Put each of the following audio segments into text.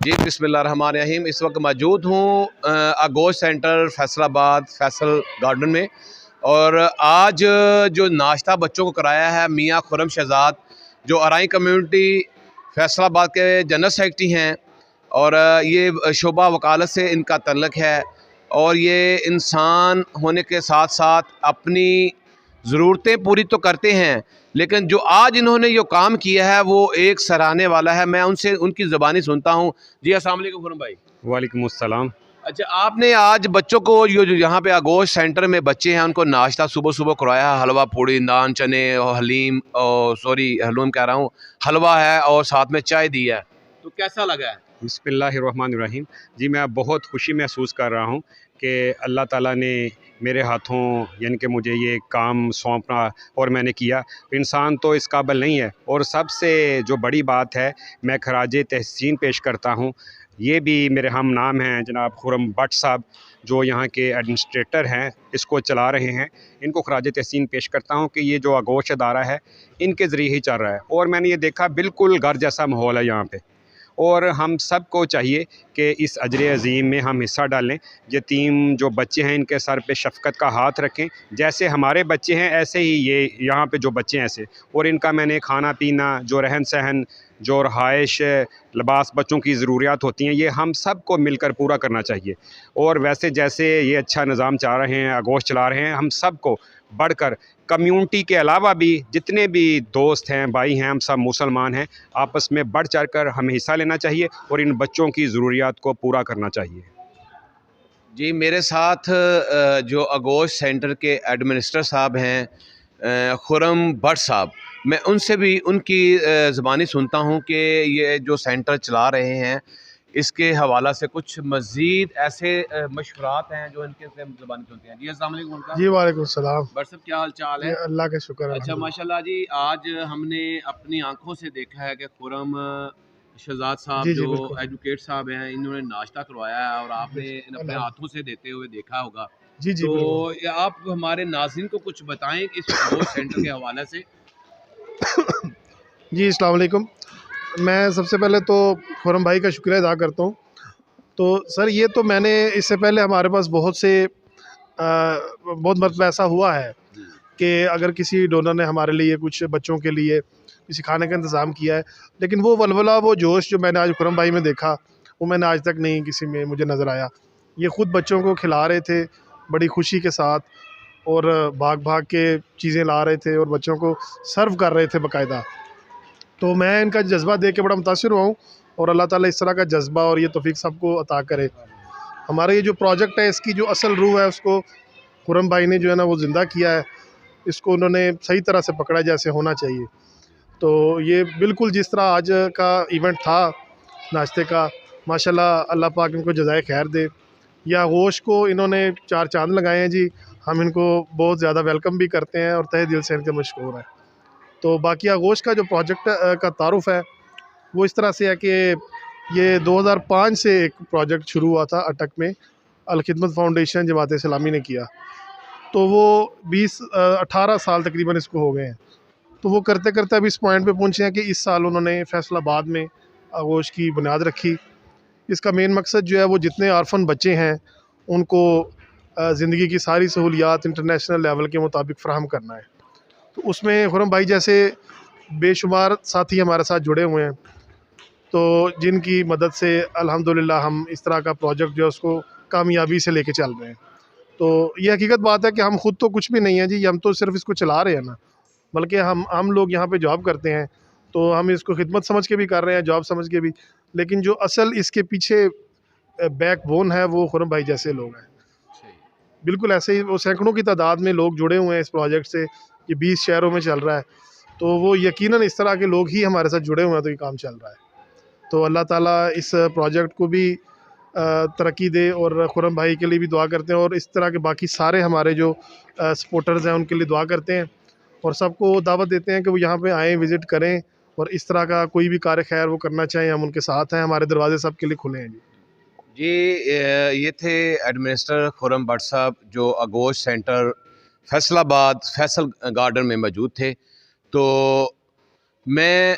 जी बिस्मिल्लाहिर्रहमानिर्रहीम। इस वक्त मौजूद हूँ आगोश सेंटर फैसलाबाद फैसल गार्डन में। और आज जो नाश्ता बच्चों को कराया है मियाँ खुर्रम शहजाद, जो अराई कम्युनिटी फैसलाबाद के जनरल सेक्रेटरी हैं, और ये शोबा वकालत से इनका तल्लक है। और ये इंसान होने के साथ साथ अपनी ज़रूरतें पूरी तो करते हैं, लेकिन जो आज इन्होंने जो काम किया है वो एक सराहने वाला है। मैं उनसे उनकी ज़बानी सुनता हूँ। जी अस्सलाम वालेकुम खुर्रम भाई। वालेकुम अस्सलाम। अच्छा, आपने आज बच्चों को जो यहाँ पे आगोश सेंटर में बच्चे हैं उनको नाश्ता सुबह सुबह कराया, हलवा पूड़ी नान चने और हलीम, और सॉरी हलूम कह रहा हूँ, हलवा है और साथ में चाय दी है, तो कैसा लगा है? बिस्मिल्लाहिर्रहमानिर्रहीम। जी मैं बहुत खुशी महसूस कर रहा हूँ कि अल्लाह ताला ने मेरे हाथों यानी कि मुझे ये काम सौंपा और मैंने किया। इंसान तो इस काबिल नहीं है। और सबसे जो बड़ी बात है, मैं खराज तहसीन पेश करता हूँ, ये भी मेरे हम नाम हैं जनाब खुर्रम भट्ट साहब, जो यहाँ के एडमिनिस्ट्रेटर हैं, इसको चला रहे हैं। इनको खराज तहसीन पेश करता हूँ कि ये जो आगोश अदारा है इनके ज़रिए ही चल रहा है। और मैंने ये देखा बिल्कुल घर जैसा माहौल है यहाँ पे। और हम सब को चाहिए कि इस अजर अज़ीम में हम हिस्सा डालें। यतीम जो बच्चे हैं इनके सर पे शफ़क़त का हाथ रखें। जैसे हमारे बच्चे हैं ऐसे ही ये यहाँ पे जो बच्चे हैं ऐसे। और इनका मैंने खाना पीना, जो रहन सहन, जो रहाइश, लिबास, बच्चों की ज़रूरियात होती हैं, ये हम सब को मिलकर पूरा करना चाहिए। और वैसे जैसे ये अच्छा निज़ाम चला रहे हैं, आगोश चला रहे हैं, हम सब को बढ़कर कम्युनिटी के अलावा भी जितने भी दोस्त हैं, भाई हैं, हम सब मुसलमान हैं, आपस में बढ़ चढ़ कर हमें हिस्सा लेना चाहिए और इन बच्चों की ज़रूरियात को पूरा करना चाहिए। जी मेरे साथ जो आगोश सेंटर के एडमिनिस्ट्रेटर साहब हैं खुर्रम भट्ट साहब, मैं उनसे भी उनकी ज़बानी सुनता हूँ कि ये जो सेंटर चला रहे हैं इसके हवाला से कुछ मज़ीद ऐसे मशवरात हैं जो इनके से ज़बानी सुनते हैं। जी अस्सलाम वालेकुम उनका। जी वालेकुम सलाम। भट्ट साहब क्या हाल चाल है? अल्लाह का शुक्र है। अच्छा माशाल्लाह जी, आज हमने अपनी आंखों से देखा है कि खुर्रम शहजाद साहब जी जी जो बिल्कुल एडवोकेट साहब हैं, इन्होंने नाश्ता करवाया है और आपने अपने अल्लाह। हाथों से देते हुए देखा होगा। जी जी तो बिल्कुल। आप हमारे नाज़रीन को कुछ बताएं इस आगोश सेंटर के हवाले से। जी अस्सलाम वालेकुम। मैं सबसे पहले तो खुर्रम भाई का शुक्रिया अदा करता हूँ। तो सर ये तो मैंने इससे पहले हमारे पास बहुत मरतबा ऐसा हुआ है कि अगर किसी डोनर ने हमारे लिए कुछ बच्चों के लिए किसी खाने का इंतज़ाम किया है, लेकिन वो वलवला, वो जोश जो मैंने आज खुर्रम भाई में देखा, वो मैंने आज तक नहीं किसी में मुझे नज़र आया। ये ख़ुद बच्चों को खिला रहे थे बड़ी खुशी के साथ, और भाग भाग के चीज़ें ला रहे थे और बच्चों को सर्व कर रहे थे बाकायदा। तो मैं इनका जज़्बा देख के बड़ा मुतासिर हुआ हूँ, और अल्लाह ताला इस तरह का जज़्बा और ये तौफ़ीक सबको अता करे। हमारा ये जो प्रोजेक्ट है इसकी जो असल रूह है उसको खुर्रम भाई ने जो है ना वो ज़िंदा किया है। इसको उन्होंने सही तरह से पकड़ा जैसे होना चाहिए। तो ये बिल्कुल जिस तरह आज का इवेंट था नाश्ते का, माशाल्लाह अल्लाह पाक इनको जज़ाए खैर दे। या आगोश को इन्होंने चार चाँद लगाए हैं जी। हम इनको बहुत ज़्यादा वेलकम भी करते हैं और तहे दिल से इनके मशकूर हैं। तो बाकी आगोश का जो प्रोजेक्ट का तारुफ़ है वो इस तरह से है कि ये 2005 से एक प्रोजेक्ट शुरू हुआ था अटक में, अल खिदमत फाउंडेशन जमात इस्लामी ने किया। तो वो 18 साल तकरीबन इसको हो गए हैं। तो वो करते करते अब इस पॉइंट पे पहुँचे हैं कि इस साल उन्होंने फैसलाबाद में आगोश की बुनियाद रखी। इसका मेन मकसद जो है वो जितने आर्फन बच्चे हैं उनको ज़िंदगी की सारी सहूलियात इंटरनेशनल लेवल के मुताबिक फ़राहम करना है। तो उसमें खुर्रम भाई जैसे बेशुमार साथी हमारे साथ जुड़े हुए हैं, तो जिनकी मदद से अल्हम्दुलिल्लाह हम इस तरह का प्रोजेक्ट जो है उसको कामयाबी से लेके चल रहे हैं। तो ये हकीकत बात है कि हम खुद तो कुछ भी नहीं है जी, हम तो सिर्फ इसको चला रहे हैं ना, बल्कि हम लोग यहाँ पे जॉब करते हैं, तो हम इसको खिदमत समझ के भी कर रहे हैं, जॉब समझ के भी। लेकिन जो असल इसके पीछे बैकबोन है वो खुर्रम भाई जैसे लोग हैं। बिल्कुल ऐसे ही वो सैकड़ों की तादाद में लोग जुड़े हुए हैं इस प्रोजेक्ट से। ये 20 शहरों में चल रहा है, तो वो यकीनन इस तरह के लोग ही हमारे साथ जुड़े हुए हैं, तो ये काम चल रहा है। तो अल्लाह ताला इस प्रोजेक्ट को भी तरक्की दे, और खुर्रम भाई के लिए भी दुआ करते हैं, और इस तरह के बाकी सारे हमारे जो सपोर्टर्स हैं उनके लिए दुआ करते हैं, और सबको दावत देते हैं कि वो यहाँ पे आएँ, विज़िट करें, और इस तरह का कोई भी कार्य खैर वो करना चाहें, हम उनके साथ हैं, हमारे दरवाजे सबके लिए खुले हैं जी। जी ये थे एडमिनिस्ट्रेटर खुर्रम भट्ट साहब जो आगोश सेंटर फैसलाबाद फैसल गार्डन में मौजूद थे। तो मैं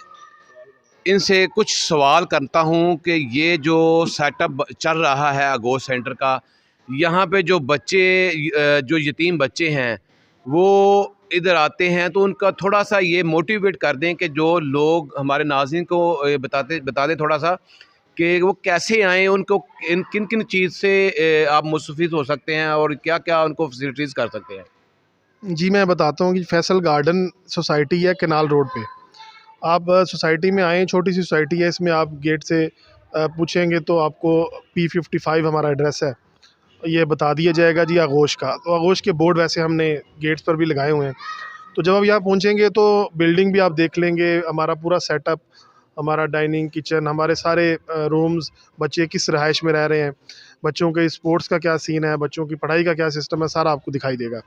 इनसे कुछ सवाल करता हूँ कि ये जो सेटअप चल रहा है आगोश सेंटर का, यहाँ पे जो बच्चे जो यतीम बच्चे हैं वो इधर आते हैं, तो उनका थोड़ा सा ये मोटिवेट कर दें कि जो लोग हमारे नाज़रीन को बता दें थोड़ा सा कि वो कैसे आएँ, उनको किन किन चीज़ से आप मुस्तफ़ीद हो सकते हैं और क्या क्या उनको फैसिलिटीज़ कर सकते हैं। जी मैं बताता हूँ कि फैसल गार्डन सोसाइटी है केनाल रोड पे। आप सोसाइटी में आएँ, छोटी सी सोसाइटी है, इसमें आप गेट से पूछेंगे तो आपको P55 हमारा एड्रेस है, ये बता दिया जाएगा जी आगोश का। तो आगोश के बोर्ड वैसे हमने गेट्स पर भी लगाए हुए हैं। तो जब आप यहाँ पहुँचेंगे तो बिल्डिंग भी आप देख लेंगे, हमारा पूरा सेटअप, हमारा डाइनिंग किचन, हमारे सारे रूम्स, बच्चे किस रहाइश में रह रहे हैं, बच्चों के स्पोर्ट्स का क्या सीन है, बच्चों की पढ़ाई का क्या सिस्टम है, सारा आपको दिखाई देगा।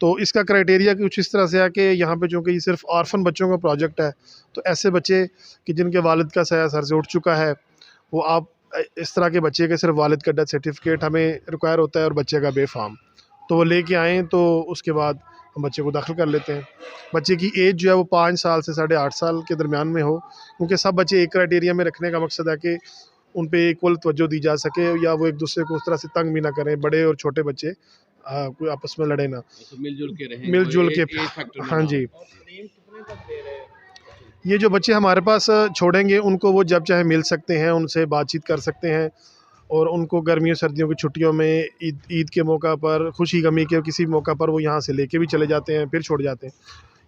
तो इसका क्राइटेरिया कुछ इस तरह से है कि यहाँ पे चूँकि ये सिर्फ ऑर्फन बच्चों का प्रोजेक्ट है, तो ऐसे बच्चे कि जिनके वालिद का साया सर से उठ चुका है, वो आप इस तरह के बच्चे के सिर्फ वालिद का डेथ सर्टिफिकेट हमें रिक्वायर होता है और बच्चे का बेफाम, तो वो लेके आएँ तो उसके बाद हम बच्चे को दाखिल कर लेते हैं। बच्चे की एज जो है वो 5 साल से 8.5 साल के दरमियान में हो, क्योंकि सब बच्चे एक क्राइटेरिया में रखने का मकसद है कि उन पे इक्वल तवज्जो दी जा सके या वो एक दूसरे को उस तरह से तंग भी ना करें, बड़े और छोटे बच्चे कोई आपस में लड़े ना, मिलजुल के रहें, मिलजुल के। हाँ जी, ये जो बच्चे हमारे पास छोड़ेंगे उनको वो जब चाहे मिल सकते हैं, उनसे बातचीत कर सकते हैं और उनको गर्मियों सर्दियों की छुट्टियों में ईद के मौका पर, खुशी गमी के किसी मौका पर वो यहाँ से लेके भी चले जाते हैं, फिर छोड़ जाते हैं।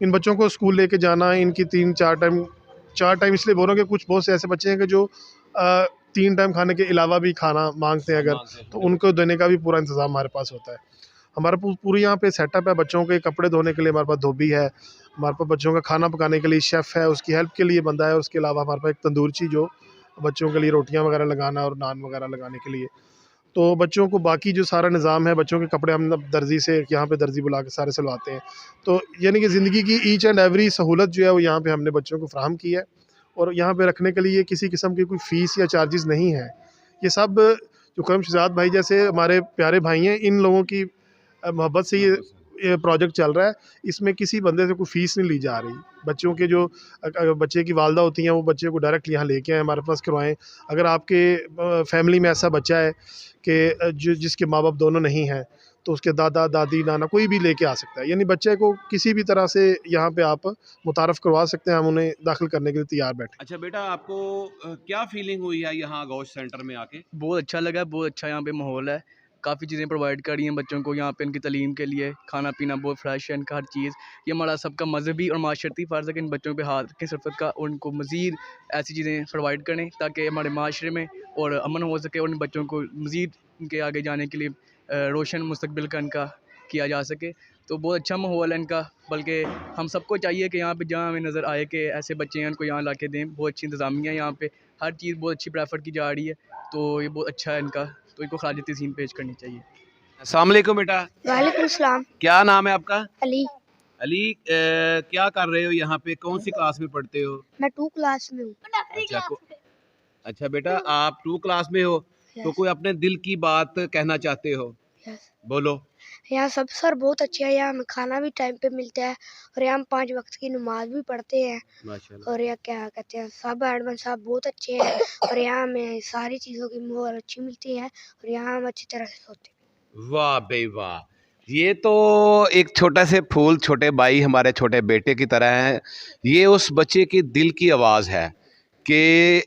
इन बच्चों को स्कूल लेके जाना, इनकी 4 टाइम इसलिए बोल रहा हूँ कि कुछ बहुत से ऐसे बच्चे हैं कि जो 3 टाइम खाने के अलावा भी खाना मांगते हैं अगर, तो उनको देने का भी पूरा इंतज़ाम हमारे पास होता है। हमारा पूरी यहाँ पे सेटअप है, बच्चों के कपड़े धोने के लिए हमारे पास धोबी है, हमारे पास बच्चों का खाना पकाने के लिए शेफ़ है, उसकी हेल्प के लिए बंदा है, उसके अलावा हमारे पास एक तंदूरची जो बच्चों के लिए रोटियां वगैरह लगाना और नान वगैरह लगाने के लिए। तो बच्चों को बाकी जो सारा निज़ाम है, बच्चों के कपड़े हम अब दर्जी से यहाँ पे दर्जी बुला के सारे सिलवाते हैं। तो यानी कि ज़िंदगी की ईच एंड एवरी सहूलत जो है वो यहाँ पे हमने बच्चों को फ़राहम की है और यहाँ पे रखने के लिए किसी किस्म की कोई फ़ीस या चार्जेस नहीं है। ये सब जो खुरम शहजाद भाई जैसे हमारे प्यारे भाई हैं, इन लोगों की मोहब्बत से ये प्रोजेक्ट चल रहा है। इसमें किसी बंदे से कोई फ़ीस नहीं ली जा रही। बच्चों के जो बच्चे की वालदा होती हैं वो बच्चे को डायरेक्ट यहाँ लेके आएँ, हमारे पास करवाएँ। अगर आपके फैमिली में ऐसा बच्चा है कि जिसके माँ बाप दोनों नहीं हैं, तो उसके दादा दादी नाना कोई भी लेके आ सकता है। यानी बच्चे को किसी भी तरह से यहाँ पे आप मुतारफ़ करवा सकते हैं, हम उन्हें दाखिल करने के लिए तैयार बैठे। अच्छा बेटा, आपको क्या फीलिंग हुई है यहाँ आगोश सेंटर में आके? बहुत अच्छा लगा, बहुत अच्छा यहाँ पे माहौल है, काफ़ी चीज़ें प्रोवाइड कर रही हैं बच्चों को यहाँ पे, इनकी तालीम के लिए खाना पीना बहुत फ्रेश है, इनका हर चीज़। ये हमारा सबका मजहबी और माशरती फ़र्ज़ है कि इन बच्चों पे हाथ रखें सरफत का और उनको मज़ीद ऐसी चीज़ें प्रोवाइड करें ताकि हमारे माशरे में और अमन हो सके और इन बच्चों को मज़ीद इनके आगे जाने के लिए रोशन मुस्तकबिल का इनका किया जा सके। तो बहुत अच्छा माहौल है इनका, बल्कि हम सबको चाहिए कि यहाँ पे जहाँ हमें नज़र आए कि ऐसे बच्चे हैं उनको यहाँ ला के दें। बहुत अच्छी इंतज़ामिया है यहाँ पे, हर चीज़ बहुत अच्छी प्रेफर की जा रही है, तो ये बहुत अच्छा है इनका, तो इनको खराज तहसीन पेश करनी चाहिए। अस्सलाम वालेकुम बेटा। वालेकुम सलाम। क्या नाम है आपका? अली। अली, क्या कर रहे हो यहाँ पे? कौन सी क्लास में पढ़ते हो? मैं 2 क्लास में हूँ। अच्छा बेटा, आप 2 क्लास में हो, तो कोई अपने दिल की बात कहना चाहते हो? यस। बोलो। यहाँ सब सर बहुत अच्छे हैं, यहाँ हमें खाना भी टाइम पे मिलता है और यहाँ हम 5 वक्त की नमाज भी पढ़ते हैं माशाल्लाह। और यहाँ क्या कहते हैं सब एडमिन साहब बहुत अच्छे हैं और यहाँ हमें सारी चीज़ों की मोहर अच्छी मिलती है और यहाँ हम अच्छी तरह से सोते हैं। वाह बे वाह, ये तो एक छोटा से फूल छोटे भाई हमारे छोटे बेटे की तरह हैं। ये उस बच्चे की दिल की आवाज़ है कि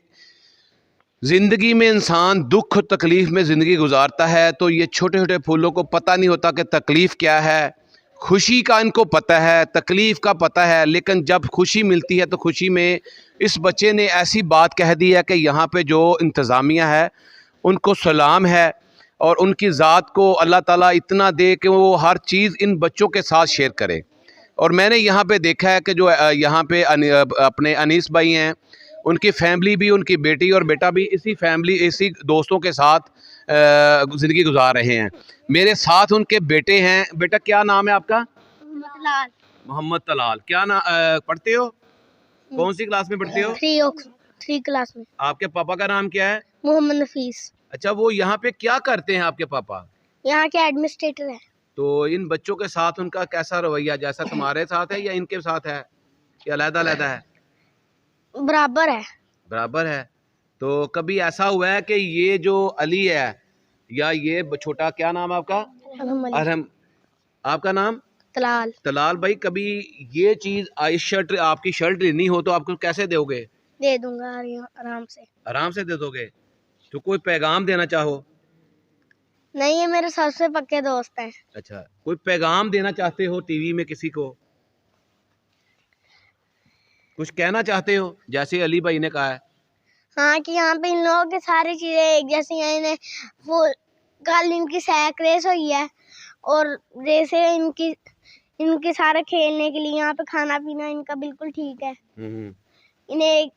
ज़िंदगी में इंसान दुख और तकलीफ़ में ज़िंदगी गुजारता है, तो ये छोटे छोटे फूलों को पता नहीं होता कि तकलीफ़ क्या है। खुशी का इनको पता है, तकलीफ़ का पता है, लेकिन जब खुशी मिलती है तो खुशी में इस बच्चे ने ऐसी बात कह दी है कि यहाँ पे जो इंतज़ामिया है उनको सलाम है और उनकी ज़ात को अल्लाह ताला इतना दे कि वो हर चीज़ इन बच्चों के साथ शेयर करे। और मैंने यहाँ पे देखा है कि जो यहाँ पे अपने अनीस भाई हैं, उनकी फैमिली भी, उनकी बेटी और बेटा भी इसी दोस्तों के साथ ज़िंदगी गुजार रहे हैं। मेरे साथ उनके बेटे हैं। बेटा क्या नाम है आपका? मोहम्मद तलाल। क्या पढ़ते हो? कौन सी क्लास में पढ़ते हो? 3 क्लास में। आपके पापा का नाम क्या है? मोहम्मद नफीस। अच्छा, वो यहाँ पे क्या करते हैं आपके पापा? यहाँ के एडमिनिस्ट्रेटर हैं। तो इन बच्चों के साथ उनका कैसा रवैया, जैसा तुम्हारे साथ है या इनके साथ है या अलग-अलग है? बराबर है। बराबर है। तो कभी ऐसा हुआ है कि ये जो अली है या ये छोटा, क्या नाम है आपका? अरहम। आपका नाम? तलाल। तलाल भाई, कभी ये चीज़ आई शर्ट, आपकी शर्ट लेनी हो तो आपको कैसे दोगे? दे दूंगा आराम से। आराम से दे दोगे? तो कोई पैगाम देना चाहो? नहीं, ये मेरे सबसे पक्के दोस्त हैं। अच्छा, कोई पैगाम देना चाहते हो टीवी में किसी को? कुछ कहना चाहते हो जैसे अली भाई ने कहा है? हाँ, कि यहाँ पे इन लोगों की सारी चीजें एक जैसी हैं। इन्हें वो कल इनकी सैक रेस हुई है और रेसे इनके सारे खेलने के लिए, यहाँ पे खाना पीना इनका बिल्कुल ठीक है। इन्हें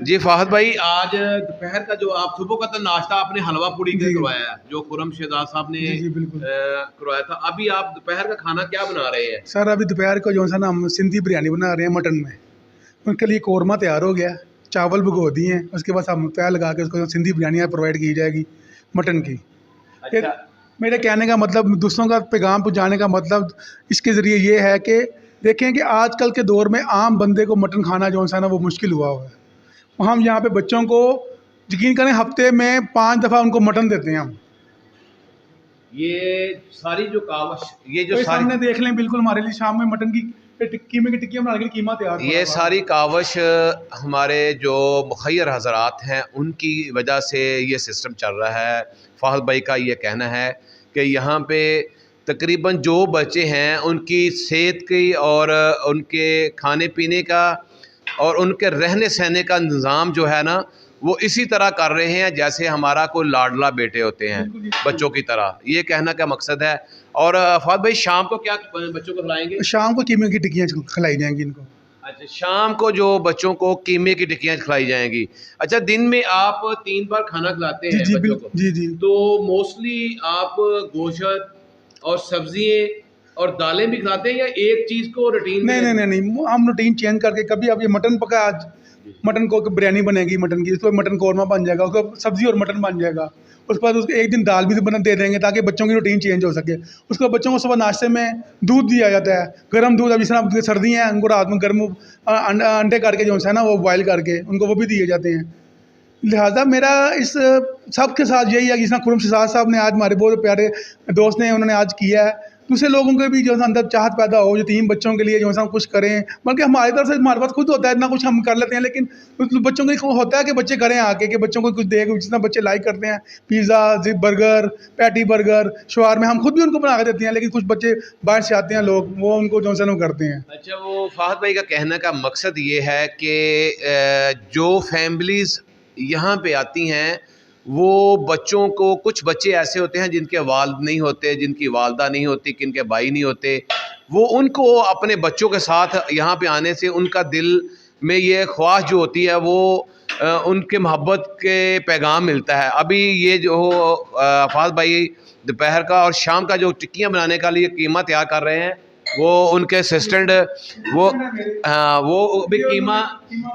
जी फाहद भाई, आज दोपहर का जो आप सुबह का तो नाश्ता आपने हलवा पूड़ी का करवाया है जो खुरम शहजाद साहब ने करवाया था, अभी आप दोपहर का खाना क्या बना रहे हैं? सर अभी दोपहर को जो है ना हम सिंधी बिरयानी बना रहे हैं मटन में। उनके लिए कौरमा तैयार हो गया, चावल भिगो दिए हैं, उसके बाद हम तैयार लगा के उसको सिंधी बिरयानी प्रोवाइड की जाएगी मटन की। अच्छा। मेरे कहने का मतलब, दूसरों का पैगाम पहुँचाने का मतलब इसके ज़रिए ये है कि देखें कि आजकल के दौर में आम बंदे को मटन खाना जो है ना वो मुश्किल हुआ है। हम यहाँ पे बच्चों को यकीन करें हफ्ते में 5 दफ़ा उनको मटन देते हैं हम। ये सारी जो कावश, ये जो तो सारी सामने देख लें, बिल्कुल हमारे लिए शाम में मटन की कीमे की टिक्की बनाने के लिए कीमा तैयार। ये सारी कावश हमारे जो मुखैर हज़रात हैं उनकी वजह से ये सिस्टम चल रहा है। फाहद भाई का ये कहना है कि यहाँ पे तकरीबन जो बच्चे हैं उनकी सेहत की और उनके खाने पीने का और उनके रहने सहने का निज़ाम जो है ना वो इसी तरह कर रहे हैं जैसे हमारा कोई लाडला बेटे होते हैं बच्चों की तरह। ये कहना का मकसद है। और फाद भाई, शाम को क्या बच्चों को खिलाएंगे? शाम को कीमे की टिक्कियाँ खिलाई जाएंगी इनको। अच्छा, शाम को जो बच्चों को कीमे की टिक्कियाँ खिलाई जाएंगी। अच्छा, दिन में आप 3 बार खाना खिलाते हैं जी बच्चों को? जी जी। तो मोस्टली आप गोश्त और सब्जियाँ और दालें भी खाते हैं या एक चीज़ को रूटीन? नहीं, हम रूटीन चेंज करके, कभी अब ये मटन पका, आज मटन को बिरयानी बनेगी मटन की, उसको मटन कौरमा बन जाएगा, उसको सब्जी और मटन बन जाएगा। उसके बाद उसको एक दिन दाल भी बना दे देंगे ताकि बच्चों की रूटीन चेंज हो सके। उसके बाद बच्चों को सुबह नाश्ते में दूध दिया जाता है, गर्म दूध। अब जिस तरह सर्दी है, उनको रात में गर्म अंडे करके जो है ना वो बॉयल करके उनको वो भी दिए जाते हैं। लिहाजा मेरा इस सब के साथ यही है कि जिस तरह खुरम शहजाद साहब ने आज, हमारे बहुत प्यारे दोस्त ने, उन्होंने आज किया है, दूसरे लोगों के भी जो है अंदर चाहत पैदा हो, जो 3 बच्चों के लिए जो है कुछ करें। बल्कि हमारी तरफ से हमारे पास खुद होता है, इतना कुछ हम कर लेते हैं, लेकिन बच्चों को होता है कि बच्चे करें आके, कि बच्चों को कुछ दें। जितना बच्चे लाइक करते हैं pizza, burger, patty burger, shawarma, हम खुद भी उनको बना के देते हैं, लेकिन कुछ बच्चे बाहर से आते हैं लोग, वो उनको जो है वो करते हैं। अच्छा, वो फाहद भाई का कहने का मकसद ये है कि जो फैमिलीज़ यहाँ पे आती हैं वो बच्चों को, कुछ बच्चे ऐसे होते हैं जिनके वालिद नहीं होते, जिनकी वालदा नहीं होती, जिनके भाई नहीं होते, वो उनको अपने बच्चों के साथ यहाँ पे आने से उनका दिल में ये ख्वाहिश जो होती है वो उनके मोहब्बत के पैगाम मिलता है। अभी ये जो फाज भाई दोपहर का और शाम का जो टिक्कियाँ बनाने का लिए कीमा तैयार कर रहे हैं, वो उनके असिस्टेंट वो अभी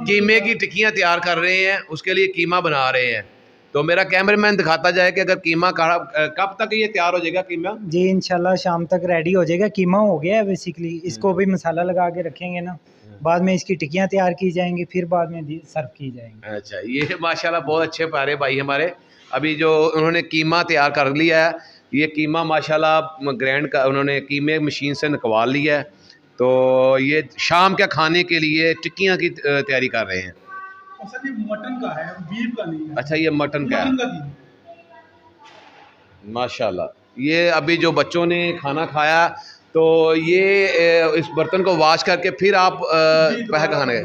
कीमे की टिक्कियाँ तैयार कर रहे हैं, उसके लिए कीमा बना रहे हैं। तो मेरा कैमरामैन दिखाता जाए कि अगर कीमा कब तक ये तैयार हो जाएगा कीमा? जी इंशाल्लाह शाम तक रेडी हो जाएगा। कीमा हो गया है बेसिकली, इसको भी मसाला लगा के रखेंगे ना, बाद में इसकी टिक्कियाँ तैयार की जाएंगी, फिर बाद में सर्व की जाएंगी। अच्छा, ये माशाल्लाह बहुत अच्छे प्यारे भाई हमारे। अभी जो उन्होंने कीमा तैयार कर लिया है, ये कीमा माशाल्लाह ग्रैंड का उन्होंने कीमे मशीन से निकलवा लिया है। तो ये शाम के खाने के लिए टिक्कियाँ की तैयारी कर रहे हैं। ये मटन का है, बीफ का नहीं है। अच्छा, ये मटन का है माशाल्लाह। ये अभी जो बच्चों ने खाना खाया तो ये इस बर्तन को वॉश करके फिर आप पहले खाने